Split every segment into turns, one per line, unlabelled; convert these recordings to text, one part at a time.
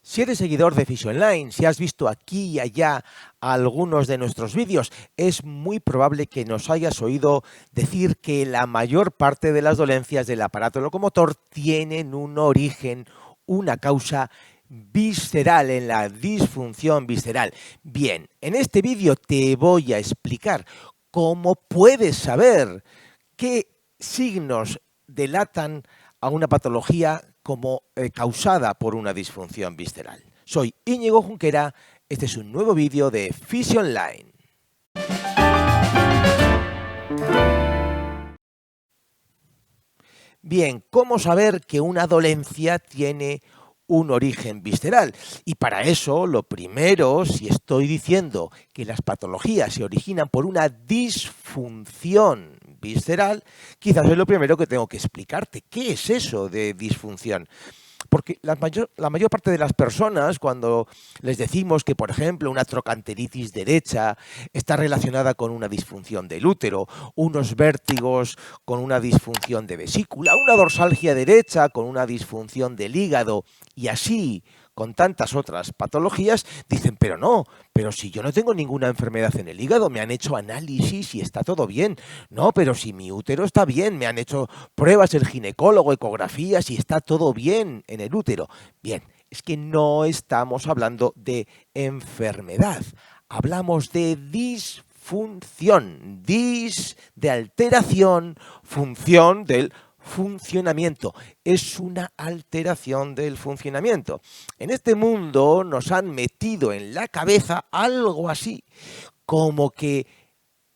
Si eres seguidor de Fisio Online, si has visto aquí y allá algunos de nuestros vídeos, es muy probable que nos hayas oído decir que la mayor parte de las dolencias del aparato locomotor tienen un origen, una causa visceral, en la disfunción visceral. Bien, en este vídeo te voy a explicar cómo puedes saber qué signos delatan a una patología como causada por una disfunción visceral. Soy Íñigo Junquera, este es un nuevo vídeo de Fisio Online. Bien, ¿cómo saber que una dolencia tiene un origen visceral? Y para eso, lo primero, si estoy diciendo que las patologías se originan por una disfunción visceral, quizás es lo primero que tengo que explicarte. ¿Qué es eso de disfunción? Porque la mayor parte de las personas, cuando les decimos que, por ejemplo, una trocanteritis derecha está relacionada con una disfunción del útero, unos vértigos con una disfunción de vesícula, una dorsalgia derecha con una disfunción del hígado y así con tantas otras patologías, dicen, pero si yo no tengo ninguna enfermedad en el hígado, me han hecho análisis y está todo bien. No, pero si mi útero está bien, me han hecho pruebas el ginecólogo, ecografías y está todo bien en el útero. Bien, es que no estamos hablando de enfermedad, hablamos de disfunción, de alteración, función del funcionamiento. Es una alteración del funcionamiento. En este mundo nos han metido en la cabeza algo así como que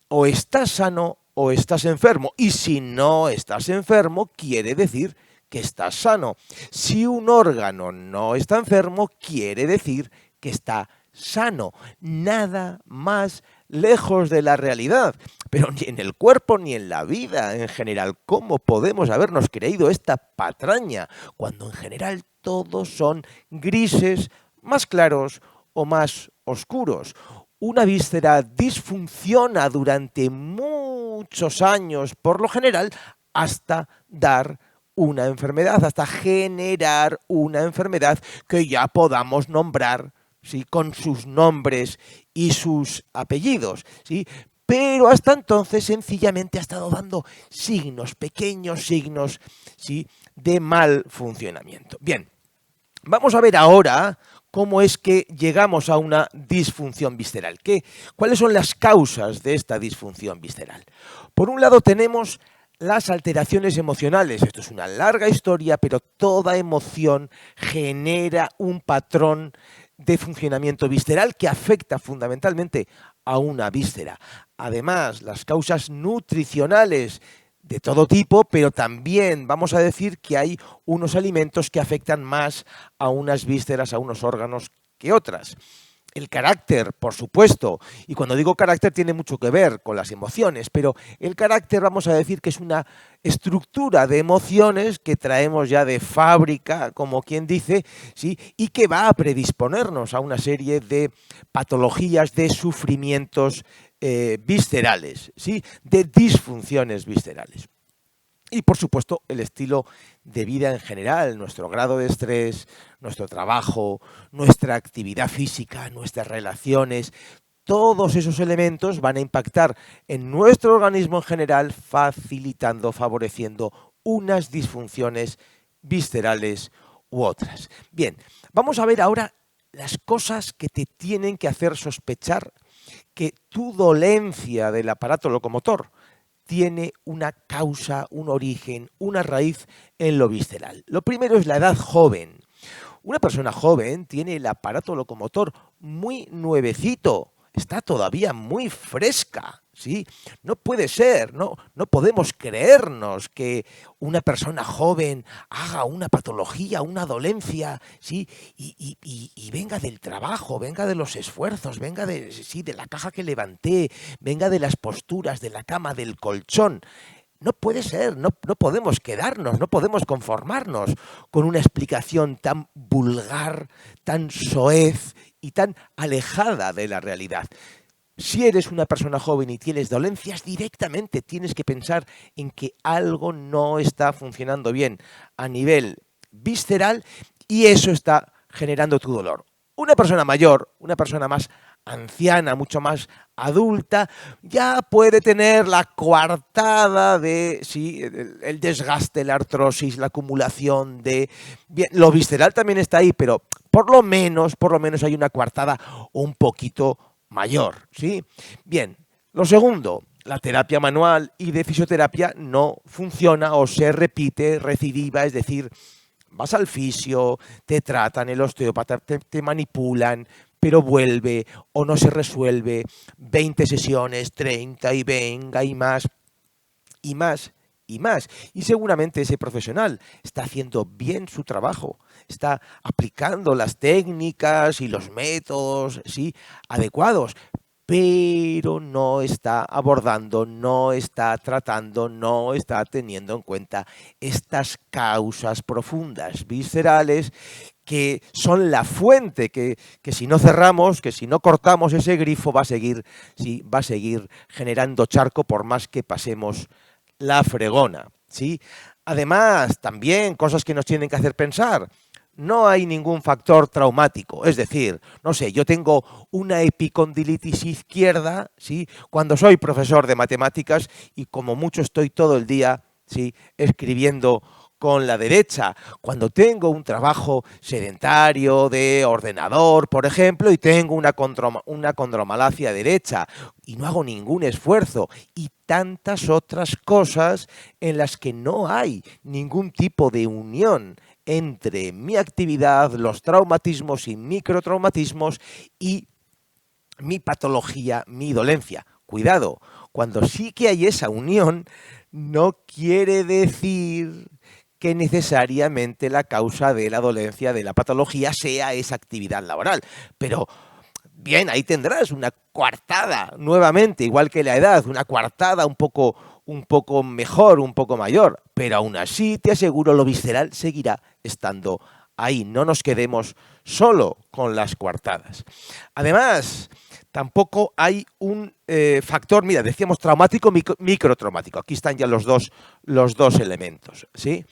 o estás sano o estás enfermo. Y si no estás enfermo, quiere decir que estás sano. Si un órgano no está enfermo, quiere decir que está sano. Nada más lejos de la realidad. Pero ni en el cuerpo ni en la vida en general. ¿Cómo podemos habernos creído esta patraña cuando en general todos son grises, más claros o más oscuros? Una víscera disfunciona durante muchos años, por lo general, hasta dar una enfermedad, hasta generar una enfermedad que ya podamos nombrar, ¿sí?, con sus nombres y sus apellidos, ¿sí? Pero hasta entonces sencillamente ha estado dando signos, pequeños signos, ¿sí?, de mal funcionamiento. Bien, vamos a ver ahora cómo es que llegamos a una disfunción visceral. ¿Cuáles son las causas de esta disfunción visceral? Por un lado tenemos las alteraciones emocionales. Esto es una larga historia, pero toda emoción genera un patrón de funcionamiento visceral que afecta fundamentalmente a una víscera. Además, las causas nutricionales de todo tipo, pero también vamos a decir que hay unos alimentos que afectan más a unas vísceras, a unos órganos que otras. El carácter, por supuesto, y cuando digo carácter tiene mucho que ver con las emociones, pero el carácter vamos a decir que es una estructura de emociones que traemos ya de fábrica, como quien dice, ¿sí?, y que va a predisponernos a una serie de patologías, de sufrimientos viscerales, ¿sí?, de disfunciones viscerales. Y, por supuesto, el estilo de vida en general, nuestro grado de estrés, nuestro trabajo, nuestra actividad física, nuestras relaciones, todos esos elementos van a impactar en nuestro organismo en general, facilitando, favoreciendo unas disfunciones viscerales u otras. Bien, vamos a ver ahora las cosas que te tienen que hacer sospechar que tu dolencia del aparato locomotor tiene una causa, un origen, una raíz en lo visceral. Lo primero es la edad joven. Una persona joven tiene el aparato locomotor muy nuevecito, está todavía muy fresca, ¿sí? No puede ser, no podemos creernos que una persona joven haga una patología, una dolencia, ¿sí?, y venga del trabajo, venga de los esfuerzos, venga de la caja que levanté, venga de las posturas, de la cama, del colchón. No puede ser, no podemos quedarnos, no podemos conformarnos con una explicación tan vulgar, tan soez y tan alejada de la realidad. Si eres una persona joven y tienes dolencias, directamente tienes que pensar en que algo no está funcionando bien a nivel visceral y eso está generando tu dolor. Una persona mayor, una persona más anciana, mucho más adulta, ya puede tener la coartada de sí, el desgaste, la artrosis, la acumulación de... Bien, lo visceral también está ahí, pero por lo menos hay una coartada un poquito mayor, ¿sí? Bien, lo segundo, la terapia manual y de fisioterapia no funciona o se repite recidiva, es decir, vas al fisio, te tratan, el osteópata, te manipulan, pero vuelve o no se resuelve, 20 sesiones, 30 y venga y más, y más, y más. Y seguramente ese profesional está haciendo bien su trabajo, está aplicando las técnicas y los métodos, ¿sí?, adecuados, pero no está abordando, no está tratando, no está teniendo en cuenta estas causas profundas, viscerales, que son la fuente, que si no cerramos, que si no cortamos ese grifo va a seguir, sí, va a seguir generando charco por más que pasemos la fregona, ¿sí? Además, también cosas que nos tienen que hacer pensar. No hay ningún factor traumático, es decir, no sé, yo tengo una epicondilitis izquierda, ¿sí?, cuando soy profesor de matemáticas y como mucho estoy todo el día, ¿sí?, escribiendo con la derecha, cuando tengo un trabajo sedentario de ordenador, por ejemplo, y tengo una condromalacia derecha y no hago ningún esfuerzo, y tantas otras cosas en las que no hay ningún tipo de unión entre mi actividad, los traumatismos y microtraumatismos y mi patología, mi dolencia. Cuidado, cuando sí que hay esa unión, no quiere decir que necesariamente la causa de la dolencia, de la patología, sea esa actividad laboral. Pero bien, ahí tendrás una coartada nuevamente, igual que la edad, una coartada un poco mejor, un poco mayor, pero aún así te aseguro lo visceral seguirá estando ahí. No nos quedemos solo con las coartadas. Además, tampoco hay un factor, mira, decíamos traumático, microtraumático. Aquí están ya los dos elementos, ¿sí?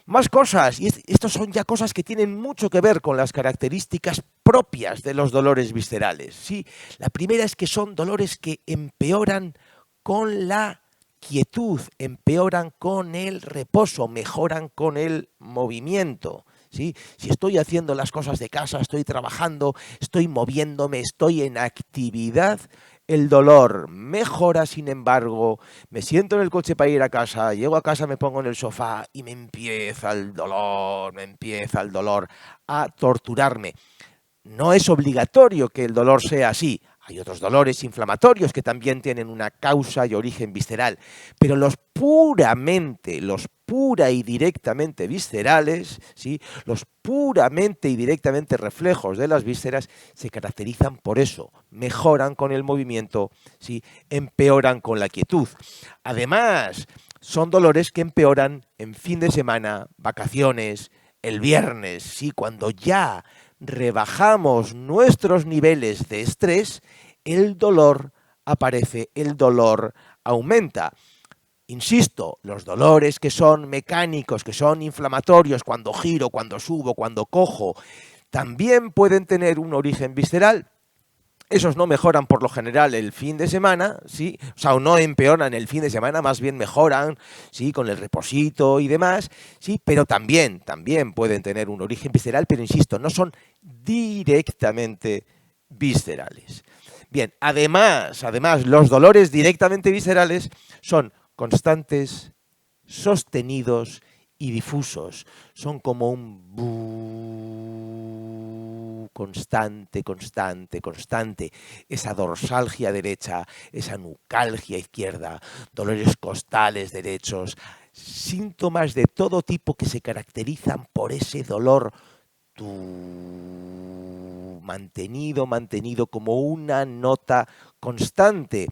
Más cosas, y estos son ya cosas que tienen mucho que ver con las características propias de los dolores viscerales, ¿sí? La primera es que son dolores que empeoran con la quietud, empeoran con el reposo, mejoran con el movimiento, ¿sí? Si estoy haciendo las cosas de casa, estoy trabajando, estoy moviéndome, estoy en actividad, el dolor mejora. Sin embargo, me siento en el coche para ir a casa, llego a casa, me pongo en el sofá y me empieza el dolor a torturarme. No es obligatorio que el dolor sea así. Hay otros dolores inflamatorios que también tienen una causa y origen visceral, pero los pura y directamente viscerales, ¿sí?, los puramente y directamente reflejos de las vísceras se caracterizan por eso, mejoran con el movimiento, ¿sí?, empeoran con la quietud. Además, son dolores que empeoran en fin de semana, vacaciones, el viernes, ¿sí?, cuando ya rebajamos nuestros niveles de estrés, el dolor aparece, el dolor aumenta. Insisto, los dolores que son mecánicos, que son inflamatorios, cuando giro, cuando subo, cuando cojo, también pueden tener un origen visceral. Esos no mejoran por lo general el fin de semana, ¿sí? O sea, no empeoran el fin de semana, más bien mejoran, ¿sí?, con el reposito y demás, ¿sí? Pero también pueden tener un origen visceral, pero insisto, no son directamente viscerales. Bien, además, los dolores directamente viscerales son constantes, sostenidos y difusos. Son como un constante. Esa dorsalgia derecha, esa nucalgia izquierda, dolores costales derechos, síntomas de todo tipo que se caracterizan por ese dolor mantenido como una nota constante,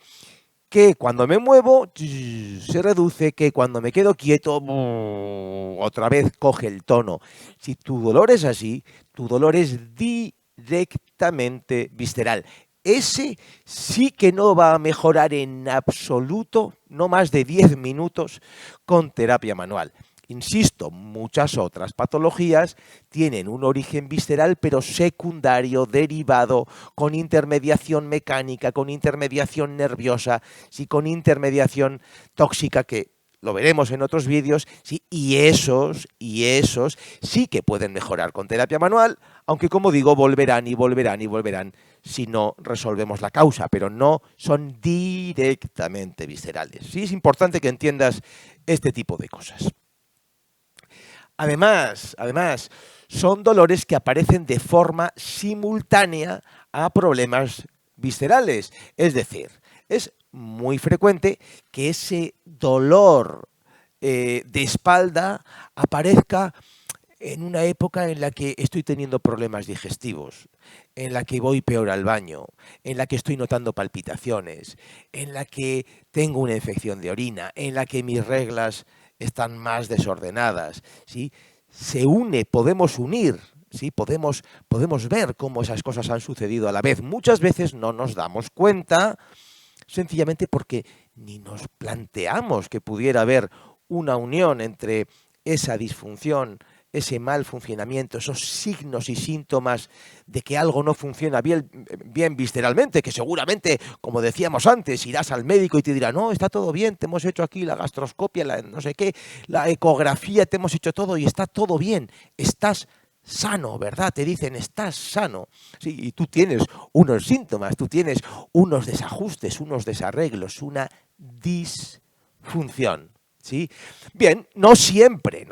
que cuando me muevo se reduce, que cuando me quedo quieto otra vez coge el tono. Si tu dolor es así, tu dolor es directamente visceral. Ese sí que no va a mejorar en absoluto, no más de 10 minutos con terapia manual. Insisto, muchas otras patologías tienen un origen visceral, pero secundario, derivado, con intermediación mecánica, con intermediación nerviosa, sí, con intermediación tóxica, que lo veremos en otros vídeos, sí, y esos sí que pueden mejorar con terapia manual, aunque como digo, volverán y volverán y volverán si no resolvemos la causa, pero no son directamente viscerales. Sí, es importante que entiendas este tipo de cosas. Además, son dolores que aparecen de forma simultánea a problemas viscerales. Es decir, es muy frecuente que ese dolor de espalda aparezca en una época en la que estoy teniendo problemas digestivos, en la que voy peor al baño, en la que estoy notando palpitaciones, en la que tengo una infección de orina, en la que mis reglas están más desordenadas, ¿sí? Podemos unir, ¿sí? Podemos ver cómo esas cosas han sucedido a la vez. Muchas veces no nos damos cuenta, sencillamente porque ni nos planteamos que pudiera haber una unión entre esa disfunción, ese mal funcionamiento, esos signos y síntomas de que algo no funciona bien visceralmente, que seguramente, como decíamos antes, irás al médico y te dirá, no, está todo bien, te hemos hecho aquí la gastroscopia, la no sé qué, la ecografía, te hemos hecho todo y está todo bien, estás sano, ¿verdad? Te dicen, estás sano. Sí, y tú tienes unos síntomas, tú tienes unos desajustes, unos desarreglos, una disfunción. ¿Sí? Bien, no siempre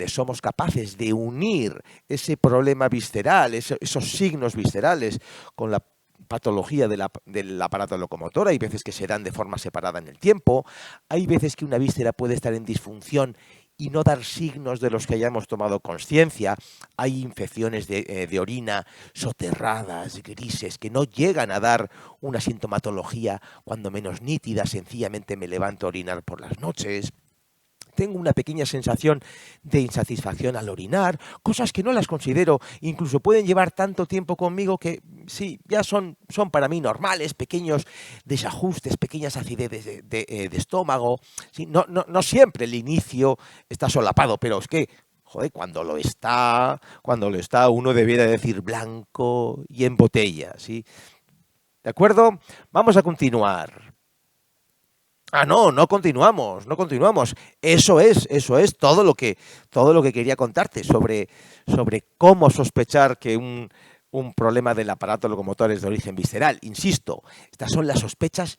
somos capaces de unir ese problema visceral, esos signos viscerales con la patología del aparato locomotor. Hay veces que se dan de forma separada en el tiempo, hay veces que una víscera puede estar en disfunción y no dar signos de los que hayamos tomado conciencia. Hay infecciones de orina soterradas, grises, que no llegan a dar una sintomatología cuando menos nítida, sencillamente me levanto a orinar por las noches. Tengo una pequeña sensación de insatisfacción al orinar, cosas que no las considero, incluso pueden llevar tanto tiempo conmigo que sí, ya son para mí normales, pequeños desajustes, pequeñas acideces de estómago. Sí, no siempre el inicio está solapado, pero es que, joder, cuando lo está, uno debiera decir blanco y en botella, ¿sí? ¿De acuerdo? Vamos a continuar. No continuamos. Eso es todo lo que quería contarte sobre cómo sospechar que un problema del aparato locomotor es de origen visceral. Insisto, estas son las sospechas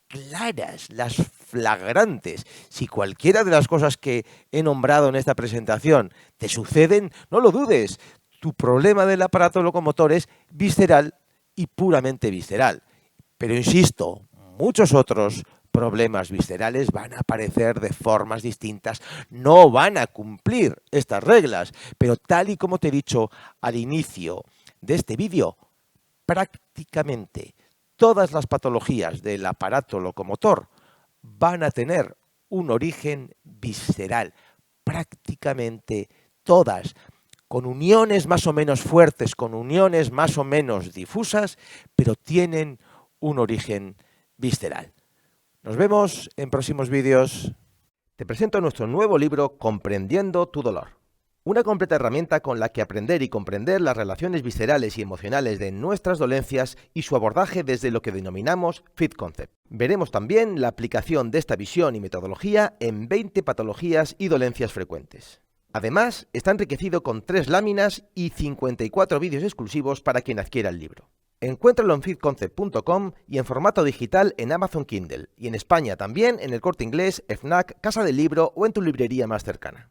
claras, las flagrantes. Si cualquiera de las cosas que he nombrado en esta presentación te suceden, no lo dudes. Tu problema del aparato locomotor es visceral y puramente visceral. Pero insisto, muchos otros problemas viscerales van a aparecer de formas distintas, no van a cumplir estas reglas, pero tal y como te he dicho al inicio de este vídeo, prácticamente todas las patologías del aparato locomotor van a tener un origen visceral, prácticamente todas, con uniones más o menos fuertes, con uniones más o menos difusas, pero tienen un origen visceral. Nos vemos en próximos vídeos. Te presento nuestro nuevo libro Comprendiendo tu dolor. Una completa herramienta con la que aprender y comprender las relaciones viscerales y emocionales de nuestras dolencias y su abordaje desde lo que denominamos Fit Concept. Veremos también la aplicación de esta visión y metodología en 20 patologías y dolencias frecuentes. Además, está enriquecido con 3 láminas y 54 vídeos exclusivos para quien adquiera el libro. Encuéntralo en fitconcept.com y en formato digital en Amazon Kindle, y en España también en El Corte Inglés, FNAC, Casa del Libro o en tu librería más cercana.